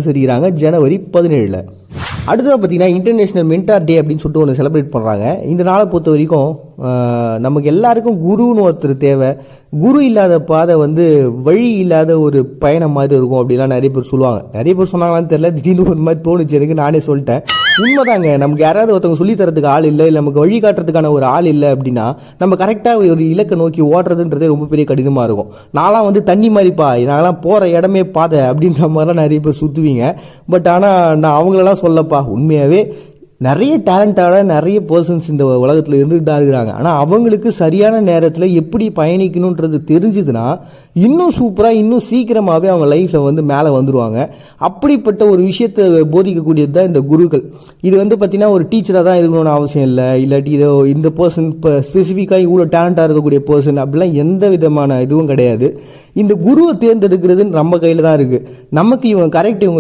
சரிகிறாங்க ஜனவரி 17. அடுத்தது பார்த்தீங்கன்னா international mentor டே அப்படின்னு சொல்லிட்டு ஒன்று செலிப்ரேட் பண்ணுறாங்க. இந்த நாளை பொறுத்த வரைக்கும் நமக்கு எல்லாருக்கும் குருன்னு ஒருத்தர் தேவை. குரு இல்லாத பாதை வழி இல்லாத ஒரு பயணம் மாதிரி இருக்கும் அப்படிலாம் நிறைய பேர் சொல்லுவாங்க. நிறைய பேர் சொன்னாங்களான்னு தெரியல, திடீர்னு ஒரு மாதிரி தோணுச்சு எனக்கு, நானே சொல்லிட்டேன். உண்மைதாங்க, நமக்கு யாராவது ஒருத்தவங்க சொல்லி தரத்துக்கு ஆள் இல்லை, இல்லை நமக்கு வழிகாட்டுறதுக்கான ஒரு ஆள் இல்லை அப்படின்னா நம்ம கரெக்டாக ஒரு இலக்கை நோக்கி ஓடுறதுன்றதே ரொம்ப பெரிய கடினமாக இருக்கும். நான்லாம் தண்ணி மாதிரிப்பா, நான்லாம் போகிற இடமே பாதை அப்படின்ற மாதிரிலாம் நிறைய பேர் சுற்றுவீங்க. பட் ஆனால் நான் அவங்களெல்லாம் சொல்லப்பா, உண்மையாகவே நிறைய டேலண்டான நிறைய பர்சன்ஸ் இந்த உலகத்தில் இருந்துகிட்டு தான் இருக்கிறாங்க. ஆனால் அவங்களுக்கு சரியான நேரத்தில் எப்படி பயணிக்கணுன்றது தெரிஞ்சுதுன்னா இன்னும் சூப்பராக இன்னும் சீக்கிரமாகவே அவங்க லைஃப்பில் மேலே வந்துடுவாங்க. அப்படிப்பட்ட ஒரு விஷயத்தை போதிக்கக்கூடியது தான் இந்த குருக்கள். இது பார்த்தீங்கன்னா ஒரு டீச்சராக தான் இருக்கணும்னு அவசியம் இல்லை, இல்லாட்டி இதோ இந்த பர்சன் இப்போ ஸ்பெசிஃபிக்காக இவ்வளோ டேலண்டாக இருக்கக்கூடிய பர்சன் அப்படிலாம் எந்த விதமான இதுவும் கிடையாது. இந்த குருவை தேர்ந்தெடுக்கிறது நம்ம கையில் தான் இருக்குது. நமக்கு இவங்க கரெக்ட், இவங்க